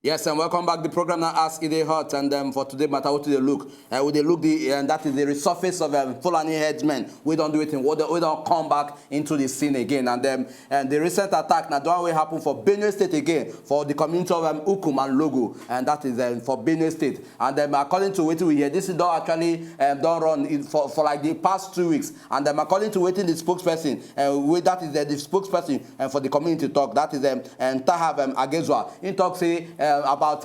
Yes, and welcome back. The program now Ask It Hot, and for today matter what they look. We they look the and that is the resurface of Fulani headsmen. We don't do it in we don't come back into the scene again. And the recent attack now don't will happen for Benue State again for the community of Ukum and Logo, and that is for Benue State. And according to what we hear, this is don't actually don't run for like the past 2 weeks. And according to waiting the spokesperson, that is the spokesperson for the community talk. That is Tahab Agezwa. In talk say. About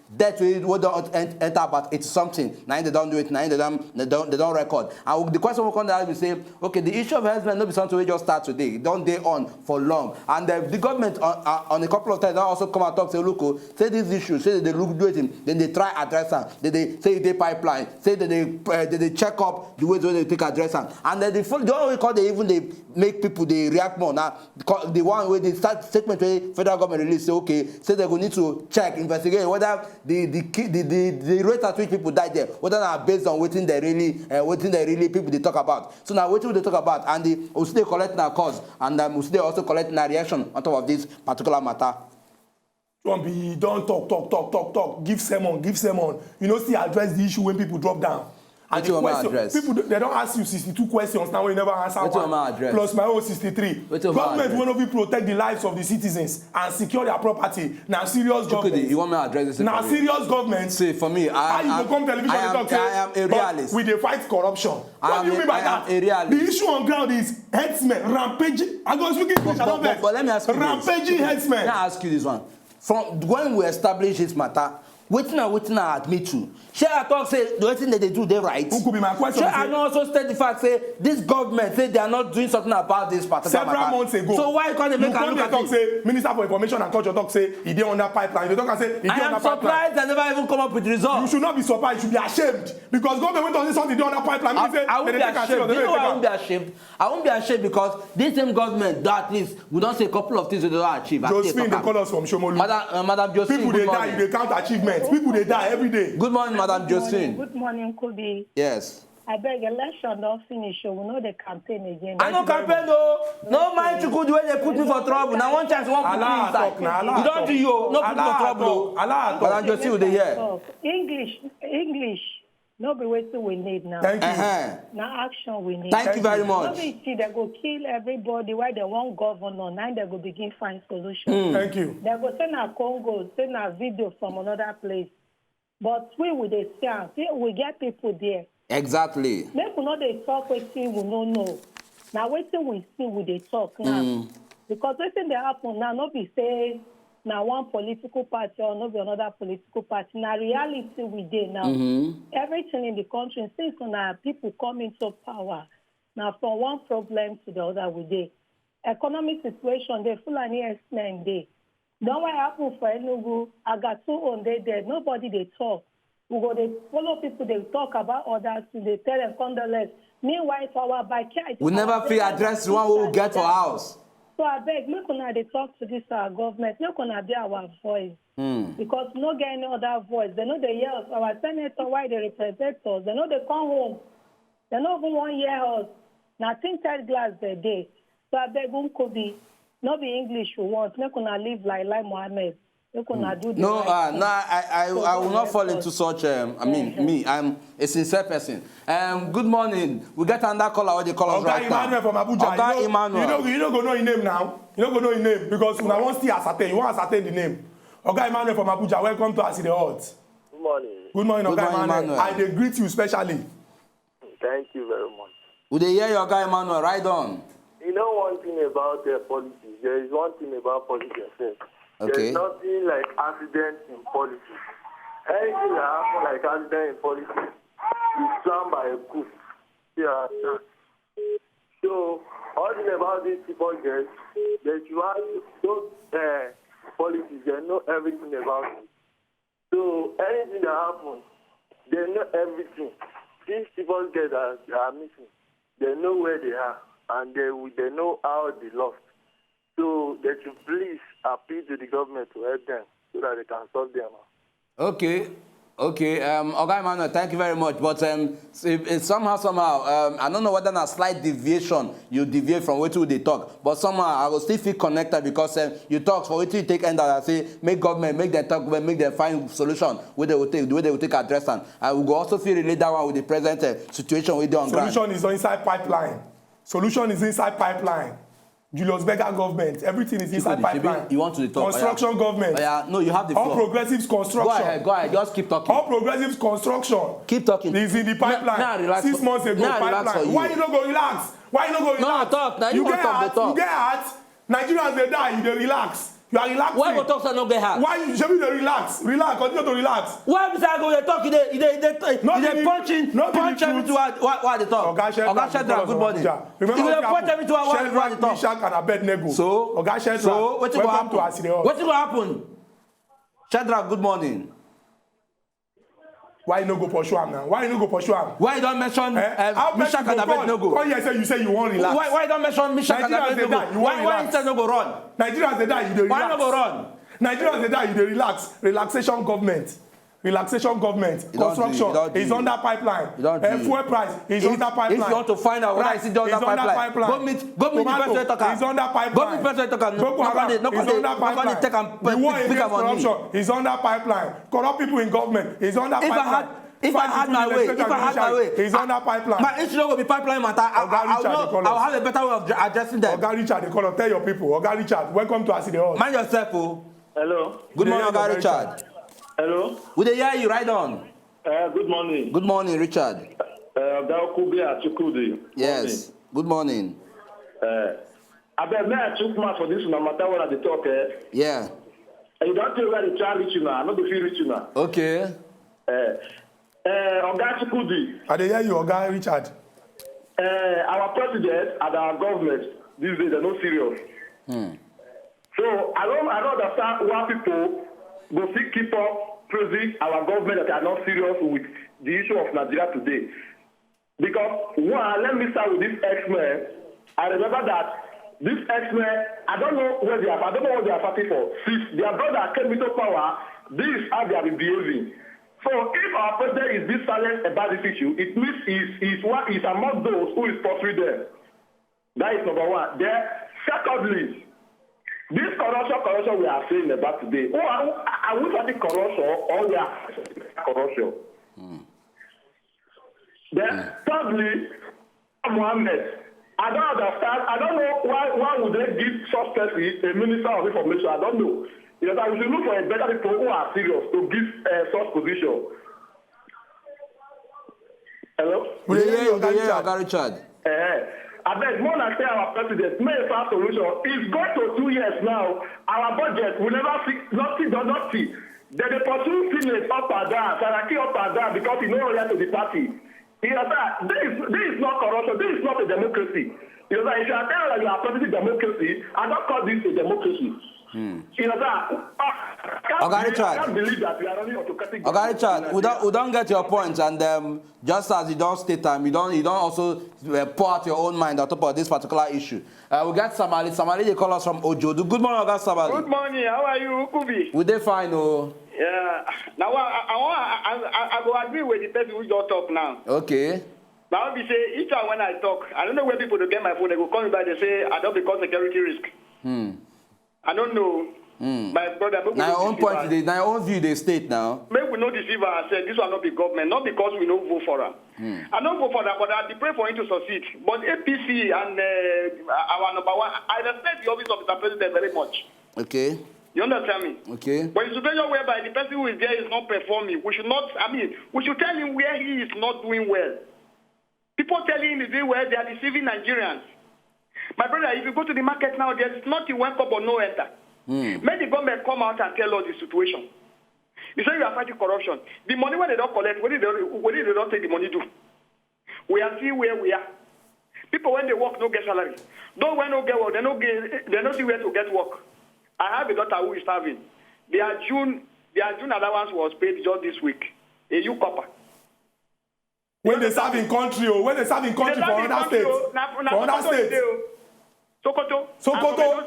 that we don't enter about 80 something. Now they don't do it. Now they don't record. And the question will come down, we say, okay, the issue of harassment not be something we just start today. It don't day on for long. And the government on a couple of times also come and talk, say, look, say this issue, say that they look do it, then they try address them. Then they say they pipeline, say that they check up the ways where they take address them. And then the only call they even they make people they react more. Now the one where they start statement where federal government release say okay, say they go need to check, investigate whether the rate at which people die there, whether are based on what they really people they talk about. So now what they talk about, and we still collect our cause, and we still also collect our reaction on top of this particular matter. Don't talk. Give sermon. You know, still address the issue when people drop down. And the question, people they don't ask you 62 questions now when you never answer one. Plus my own 63. Government will not be protect the lives of the citizens and secure their property. Now serious government. You want me to address this? Now serious government. See, for me, I am a realist. We dey fight corruption. What do you mean by that? The issue on ground is headsmen rampaging. I'm going to speak English. But let me ask you rampaging headsmen. Let me ask you this one. From when we establish this matter, waiting I admit to. Shall I talk say the thing that they do they right? Who could be my question? Shall I also state the fact say this government say they are not doing something about this particular matter? Several months ago. So why can't they make a look at talk say Minister for Information and Culture talk say he dey under pipeline. They talk and say he dey under pipeline. I am surprised they never even come up with results. You should not be surprised. You should be ashamed because government went on this something dey under pipeline. I won't be ashamed. You know why I won't be ashamed? I won't be ashamed because this same government that is we don't say a couple of things they don't achieve. Josephine, they call us from Shomolu. Madam Josephine, people they die, they count achievements. People they die every day. Good morning, Madam Josephine. Good morning, Kobe. Yes. I beg election don't finish. We know the campaign again. I no campaign no mind you could do when they put me for trouble. Now one chance, one put me inside. You don't do you, no put me for trouble. Madam Josephine, they hear. English. No be waiting we need now. Thank you. Now action we need. Thank you very much. No be see they go kill everybody while they want governor. Now they go begin find solution. Thank you. They go send a Congo, send a video from another place. But we with the scam, we get people there. Exactly. Make we know they talk wetin we no know. Now wetin we see we dey talk now. Because wetin dey happen now, no be say na one political party or no be another political party. Na reality we dey now. Everything in the country, since na people come into power, now from one problem to the other we dey. Economic situation, dey Fulani herdsmen dey. Don't what happen for Enugu, Agatu on they there. Nobody they talk. We go they follow people, they talk about others, they tell them condolence. Meanwhile, for our backyard. We never feel address one who will get for house. So I beg, make una they talk to this our government, make una be our voice. Because we no get any other voice. They know they hear us. Our senator, why they represent us. They know they come home. They know even 1 year us. Now tinted glass they day. So I beg Kobe. Not be English we want. Make una live like Mohammed. Make una do the no, right thing. I will not fall into such. I'm a sincere person. Good morning. We get another caller. What they call us right now? Emmanuel from Abuja. Oga Emmanuel. You don't go know his name now. You don't go know his name because when I want to see ascertain, you want to ascertain the name. Oga Emmanuel from Abuja. Welcome to Ask It Hot. Good morning. Good morning, Oga Emmanuel. I dey greet you specially. Thank you very much. Would they hear your guy Emmanuel? Right on. You know one thing about politics. There is one thing about politics. Okay. There's nothing like accident in politics. Anything that happens like accident in politics is planned by a coup. Yeah. So all thing about these people guys, that you have those politics, they know everything about it. So anything that happens, they know everything. These people guys that are missing, they know where they are. And they know how they lost. So they should please appeal to the government to help them so that they can solve them. Okay. Okay, okay, Emmanuel, thank you very much. But somehow, I don't know whether a slight deviation you deviate from what they talk, but somehow I will still feel connected because you talk for what you take end and I say make government, make them talk, make them find solution where they will take, the way they will take address and I will also feel relate that one with the present situation with the on ground. Solution is inside pipeline. Solution is inside pipeline. Julius Berger government, everything is inside pipeline. You want to talk? Construction government. No, you have the floor. All Progressives construction. Go ahead, just keep talking. All Progressives construction. Keep talking. Is in the pipeline. Now relax. 6 months ago, pipeline. Why you not go relax? Why you not go relax? No, talk. Now you get hurt. You get hurt. Nigerians they die. You relax. You are relaxing. Why you talk so not get hurt? Why you should be relax? Relax. Continue to relax. Why we say I go talk? They punch every to what they talk. Oga Shedrack, good morning. Remember they punch every to what they talk. Meshach and Abednego. So Oga Shedrack. So what will happen? What will happen? Shedrack, good morning. Why you no go pursue him now? Why you no go pursue him? Why you don't mention Meshach and Abednego? Come here, say you say you want relax. Why you don't mention Meshach and Abednego? Why instead no go run? Nigerians they die, you dey relax. Why no go run? Nigerians they die, you dey relax. Relaxation government. Construction is under pipeline. Fuel price is under pipeline. If you want to find out whether it's under pipeline, go meet the president talker. Is under pipeline. Go meet president talker. Boko Haram is under pipeline. The war against corruption is under pipeline. Corrupt people in government is under pipeline. If I had my way, it's under pipeline. My issue will be pipeline matter. I'll have a better way of addressing them. Oga Richard, they call tell your people. Oga Richard, welcome to Aside Hall. Mind yourself, oh. Hello. Good morning, Oga Richard. Hello. We hear you right on. Good morning. Good morning, Richard. Yes. Good morning. I bet me I took much for this no matter what they talk. Yeah. You don't tell where the child reach you now. Not the feel reach you now. Okay. Oga Chukudi. I hear you, Oga Richard. Our president and our government these days are not serious. So I don't understand why people go still keep up praising our government that are not serious with the issue of Nigeria today. Because one, let me start with this X-Men. I remember that this X-Men, I don't know what they are fighting for. Since their brother came into power, this is how they have been behaving. So if our president is this silent about this issue, it means he's among those who is pursuing them. That is number one. Then, secondly, this corruption we are saying about today, are we fighting corruption or we are corruption? Then, thirdly, Mohammed, I don't understand. I don't know why would they give such person a minister of information. I don't know. Because we should look for a better people who are serious to give such position. Hello? We hear you, Oga Richard. I bet more than say our president may a fast solution. It's gone to 2 years now. Our budget will never see nothing. Then they pursue Senate up and down, Saraki up and down because he knows to the party. You understand? This is not corruption. This is not a democracy. You understand? If you are telling that you are practicing democracy, I don't call this a democracy. You understand? Oga Richard. I can't believe that we are only autocratic. Oga Richard, we don't get your point, and just as you don't state time, you don't also pour out your own mind on top of this particular issue. We got Samali. Samali, they call us from Ojodu. Good morning, Oga Samali. Good morning. How are you, Kubi? We dey fine, oh. Yeah. Now I go agree with the person who just talk now. Okay. Now be say each time when I talk, I don't know where people to get my phone. They go call me back. They say I don't because security risk. I don't know. My brother, now your own point today, now your own view they state now. Maybe we know deceive ourselves. This will not be government, not because we don't vote for her. I don't vote for that, but I pray for him to succeed. But APC and our number one, I respect the office of the president very much. Okay. You understand me? Okay. But in a situation whereby the person who is there is not performing, we should not, we should tell him where he is not doing well. People telling him he's doing well, they are deceiving Nigerians. My brother, if you go to the market now, there's nothing went up or no enter. Make the government come out and tell us the situation. You say you are fighting corruption. The money when they don't collect, when they don't take the money do? We are still where we are. People when they work don't get salary. Those when don't get work, they don't see where to get work. I have a daughter who is starving. Their June allowance was paid just this week. A U copper. When they serve in country, for other states. For other states. Sokoto.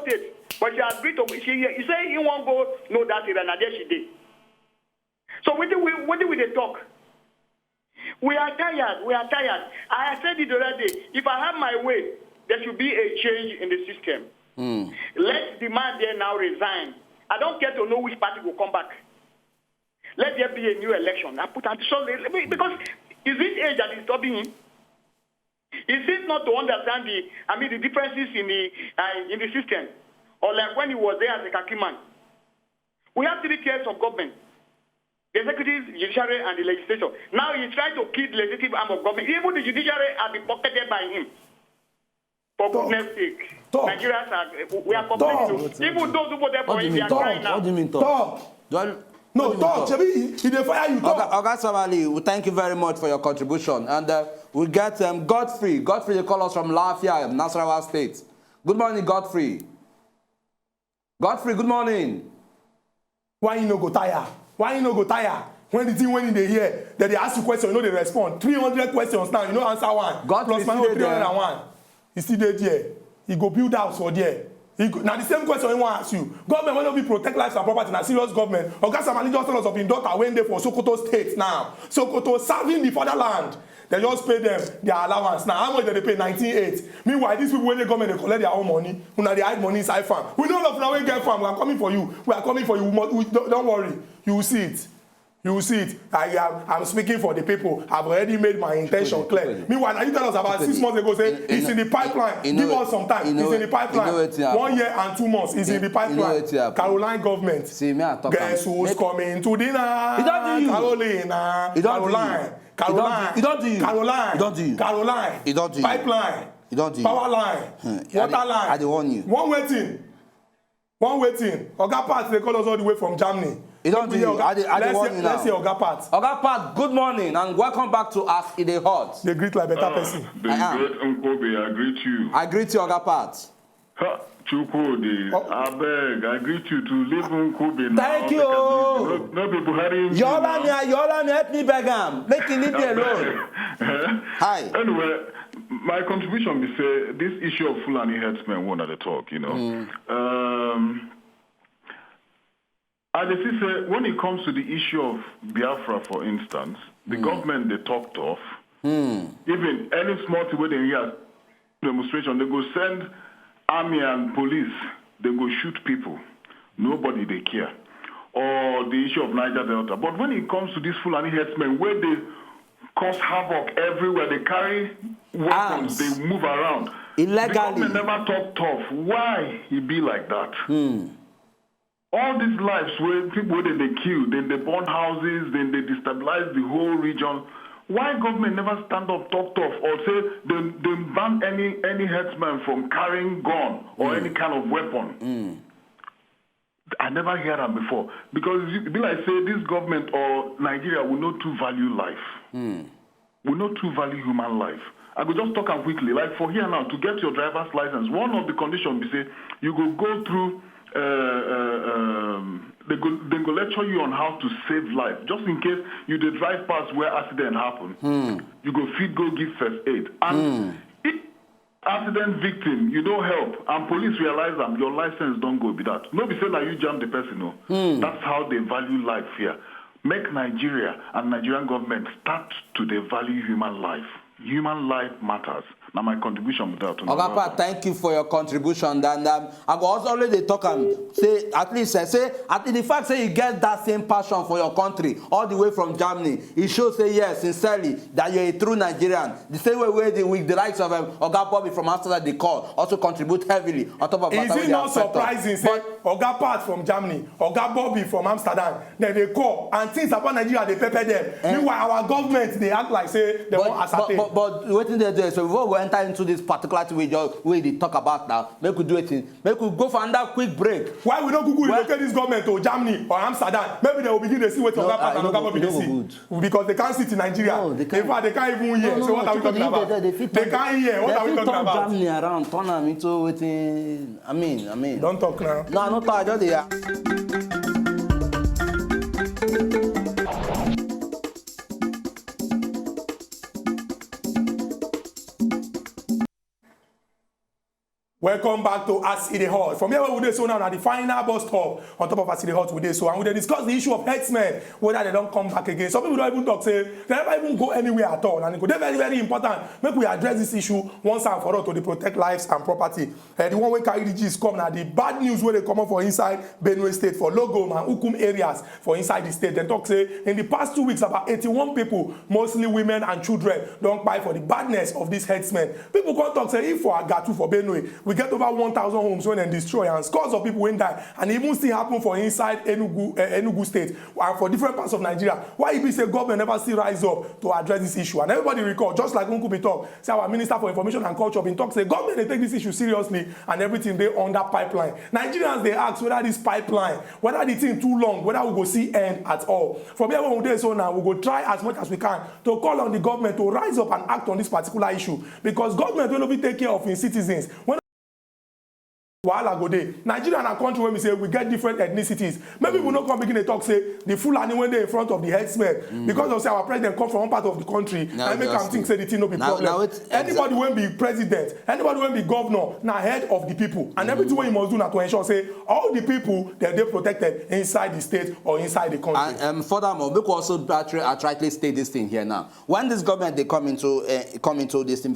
State. But she agreed to, he said he won't go, no, that is, and there she did. So what do we talk? We are tired. We are tired. I said it the other day. If I have my way, there should be a change in the system. Let the man there now resign. I don't care to know which party will come back. Let there be a new election. I put because is it age that is stopping him? Is it not to understand the differences in the system, or like when he was there as a khaki man? We have 3 tiers of government: the executive, judiciary, and the legislature. Now he's trying to kill the legislative arm of government. Even the judiciary are being pocketed by him. For goodness sake, Nigerians we are complaining. Even those who voted for him, they are crying now. What do you mean talk? No, talk. He dey fire you, talk. Oga Samali, we thank you very much for your contribution. And we get Godfrey. Godfrey, they call us from Lafia, Nasarawa State. Good morning, Godfrey. Godfrey, good morning. Why you no go tire? Why you no go tire? When the thing when they hear, that they ask you questions, you know they respond. 300 questions now, you know answer one. Godfrey, plus minus 301. He still there. He go build house for there. Now the same question he want to ask you. Government will not be protect lives and property. Now serious government. Oga Samali just tell us of his daughter when they for Sokoto State now. Sokoto serving the fatherland. They just pay them their allowance. Now how much did they pay? 19.8. Meanwhile, these people when they government they collect their own money. When they hide money inside farm. We know of now we get farm. We are coming for you. We are coming for you. Don't worry. You will see it. You will see it. I'm speaking for the people. I've already made my intention clear. Meanwhile, now you tell us about 6 months ago, say it's in the pipeline. Give us some time. It's in the pipeline. 1 year and 2 months. It's in the pipeline. Caroline government. See, me talk. Guess who's coming to dinner? Carolina. Caroline. Caroline. You don't do you. Caroline. You don't do you. Caroline. You don't do you. Pipeline. You don't do you. Power line. Water line. I don't want you. One waiting. Oga Pat, they call us all the way from Germany. You don't do you. I don't want you now. Let's say Oga Pat. Oga Pat, good morning and welcome back to Ask It Dey Hot. They greet like better person. The great Nkobe, I greet you. I greet you, Oga Pat. Chukode, I beg, I greet you to live Nkobe now. Thank you. No be Buhari. Yola me help me beg am. Make him leave me alone. Hi. Anyway, my contribution is say this issue of Fulani herdsmen one at the talk, you know. I just say when it comes to the issue of Biafra, for instance, the government they talked of. Even any small thing where they hear demonstration, they go send army and police, they go shoot people. Nobody they care. Or the issue of Niger Delta. But when it comes to these Fulani herdsmen, where they cause havoc everywhere, they carry weapons, they move around. Illegally. The government never talk tough. Why it be like that? All these lives where people they kill, then they burn houses, then they destabilize the whole region. Why government never stand up, talk tough, or say they ban any herdsman from carrying gun or any kind of weapon? I never heard that before. Because it be like say this government or Nigeria will not too value life. Will not too value human life. I could just talk and quickly. Like for here now, to get your driver's license, one of the conditions be say you go through they go lecture you on how to save life. Just in case you dey drive past where accident happen, you go fit go give first aid. And if accident victim, you don't help, and police realize that your license don't go be that. No be say that you jam the person, no. That's how they value life here. Make Nigeria and Nigerian government start to they value human life. Human life matters. Now my contribution with that. Oga Pat, thank you for your contribution. And I go also already talk and say at least the fact say you get that same passion for your country all the way from Germany. It shows say yes, sincerely, that you're a true Nigerian. The same way with the likes of Oga Bobby from Amsterdam they call also contribute heavily on top of. Is it not surprising? Say Oga Pat from Germany, Oga Bobby from Amsterdam, then they call and things about Nigeria they pepper them. Meanwhile our government they act like say they want ascertain. But what they do so before we enter into this particular way they talk about now, make we do it in, make we go for another quick break. Why we don't Google locate this government to Germany or Amsterdam? Maybe they will begin to see what Oga Pat and Oga Bobby they see. Because they can't sit in Nigeria. No, they can't. In fact, they can't even hear. So what are we talking about? They can't hear. What are we talking about? Germany around, turn them into waiting. I mean. Don't talk now. No, I'm not talking. I just Welcome back to As It Hot. From here we dey so now at the final bus stop on top of As It Hot we dey so, and we dey discuss the issue of herdsmen, whether they don't come back again. Some people don't even talk, say they never even go anywhere at all, and it go very, very important. Make we address this issue once and for all to protect lives and property. The one wey carry the gist come now, the bad news where they come up for inside Benue State for Logom and Ukum areas for inside the state. They talk say in the past 2 weeks about 81 people, mostly women and children, don't buy for the badness of these herdsmen. People come talk say if for Agatu for Benue, we get over 1,000 homes when they destroy and scores of people when die, and even still happen for inside Enugu State and for different parts of Nigeria. Why it be say government never still rise up to address this issue? And everybody recall, just like Uncle be talk, say our Minister for Information and Culture been talk, say government they take this issue seriously and everything they under pipeline. Nigerians they ask whether this pipeline, whether the thing too long, whether we go see end at all. From here when we do so now, we go try as much as we can to call on the government to rise up and act on this particular issue, because government will not be take care of its citizens. When Wahala go dey. Nigeria na country where we say we get different ethnicities. Maybe we no come begin to talk say the Fulani when they in front of the herdsmen because of say our president come from one part of the country and make am think say the thing no be problem. Anybody when be president, anybody when be governor, na head of the people, and everything what you must do na to ensure say all the people they protected inside the state or inside the country. And furthermore, we also rightly state this thing here now. When this government they come into this thing,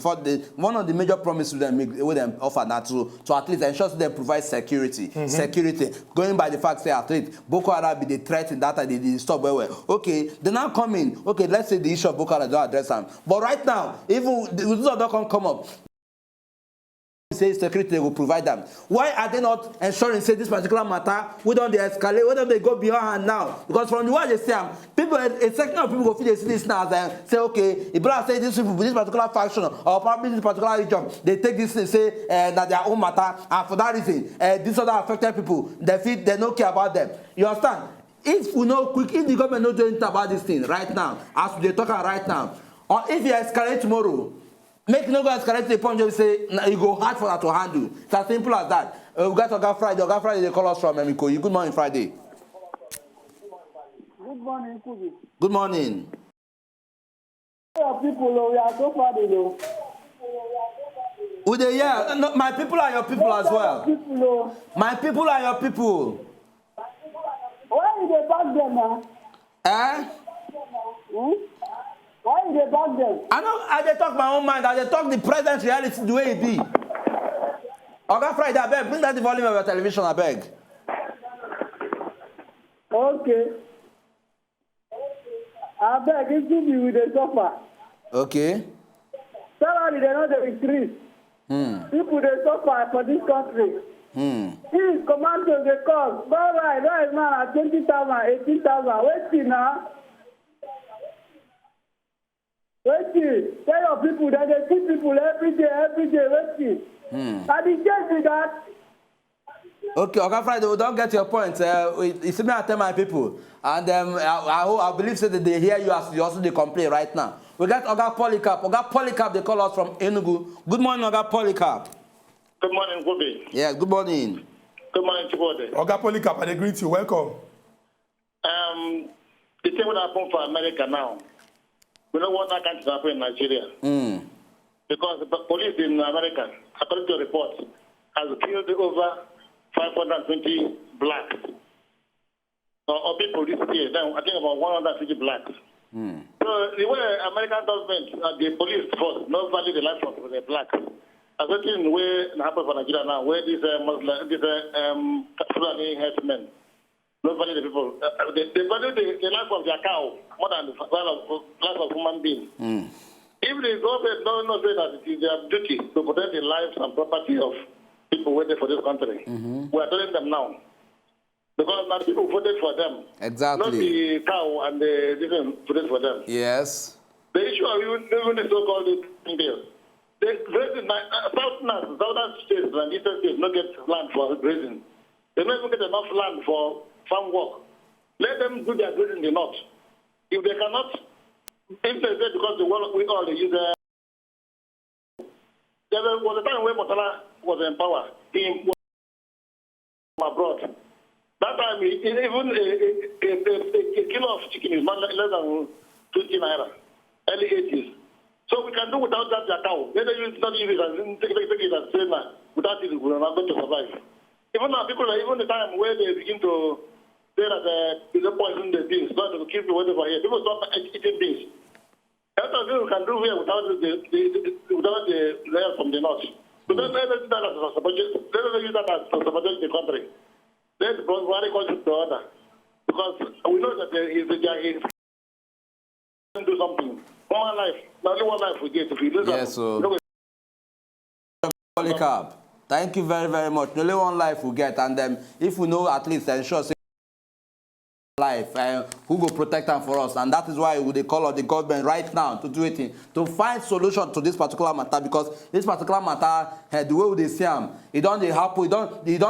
one of the major promises them offer that to at least ensure they provide security. Security. Going by the fact, say at least Boko Haram be the threat in that they stop well. Okay, they now come in. Okay, let's say the issue of Boko Haram don't address them. But right now, even those don't come up. Say security they will provide them. Why are they not ensuring say this particular matter we don't they escalate, whether they go beyond now? Because from the way they say people, a section of people go feel they see this now and say, okay, if brother say this people, this particular faction or probably this particular region, they take this and say that their own matter, and for that reason, these other affected people, they feel they don't care about them. You understand? If we know quick, if the government not doing anything about this thing right now, as they talk right now, or if you escalate tomorrow, make no go escalate to the point where you say you go hard for that to handle. It's as simple as that. We got Oga Friday. Oga Friday they call us from Emiko. Good morning, Friday. Good morning, Kubi. Good morning. People, we are so far though. With the no, my people are your people as well. People, my people are your people. Why did they back them now? Why did they back them? I dey talk my own mind. I dey talk the present reality the way it be. Oga Friday, I beg, bring down the volume of your television, I beg. Okay. I beg, it should be with the suffer. Okay. Salary, they know the increase. People, they suffer for this country. Please, commandos, they call. Go right now at 20,000, 18,000. Wait now. Wait, tell your people that they see people every day, wait. And the case with that. Okay, Oga Friday, we don't get your point. It's me I tell my people. And I believe so that they hear you as you also they complain right now. We got Oga Polycarp. Oga Polycarp, they call us from Enugu. Good morning, Oga Polycarp. Good morning, Gobi. Yeah, good morning. Good morning, Chibode. Oga Polycarp, I greet you. Welcome. The thing will happen for America now. We don't want that country to happen in Nigeria. Because the police in America, according to reports, has killed over 520 blacks. Or people this year, I think about 150 blacks. So the way American government, the police force, not value the life of the blacks. As I think the way it happens for Nigeria now, where these Fulani herdsmen, not value the people. They value the life of their cow more than the life of human beings. If the government don't say that it is their duty to protect the lives and property of people waiting for this country, we are telling them now. Because now people voted for them. Exactly. Not the cow and they didn't vote for them. Yes. The issue of even the so-called bill. Southern states and eastern states don't get land for grazing. They don't even get enough land for farm work. Let them do their grazing in the north. If they cannot, if they say because we all use there was a time when Motala was in power. He was abroad. That time, even a kilo of chicken is less than 20 naira. Early 80s. So we can do without that cow. Let them not use it and take it as trainer. without it, we are not going to survive. Even now, people, even the time where they begin to say that they poison the beans, not to keep the weather for here. People stop eating beans. That's what we can do here without the layer from the north. So let's use that as to support the country. Let's bring one country to the other. Because we know that there is do something. One life, only one life we get. If we lose yes, so. Polycarp, thank you very, very much. Only one life we get, and if we know at least ensure life, who will protect them for us, and that is why they call on the government right now to do it, to find solution to this particular matter, because this particular matter, the way they see them, it don't they happen, it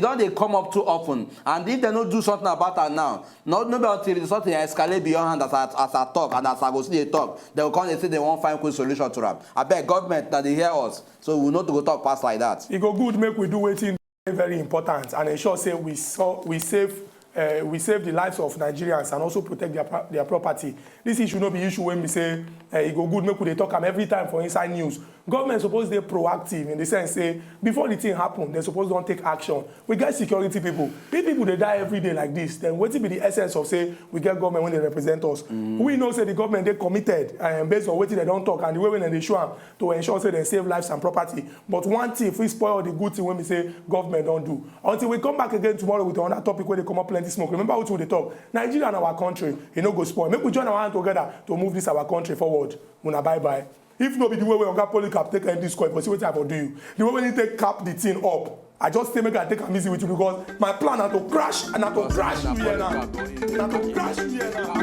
don't come up too often, and if they don't do something about it now, not maybe until something escalate beyond hand as I talk and as I go see they talk, they will come and say they won't find quick solution to them. I beg government that they hear us, so we know to go talk past like that. It go good make we do waiting very important and ensure say we save the lives of Nigerians and also protect their property. This issue no be issue when we say it go good make we talk am every time for inside news. Government suppose they proactive in the sense say before the thing happen, they suppose don't take action. We get security people. If people they die every day like this, then what will be the essence of say we get government when they represent us? We know say the government they committed based on what they don't talk and the way when they show them to ensure say they save lives and property. But one thing if we spoil the good thing when we say government don't do. Until we come back again tomorrow with another topic where they come up plenty smoke. Remember what they talk. Nigeria and our country, no go spoil. Make we join our hand together to move this our country forward. Una bye bye. If no be the way we got Polycarp take end this call, but see what I will do you. The way when you take cap the thing up, I just say make I take a easy with you because my plan is to crash and not to crash you here now. Not to crash you here now.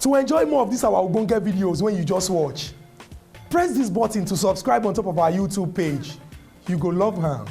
To enjoy more of these our Ogbonge videos when you just watch, press this button to subscribe on top of our YouTube page. You go love her.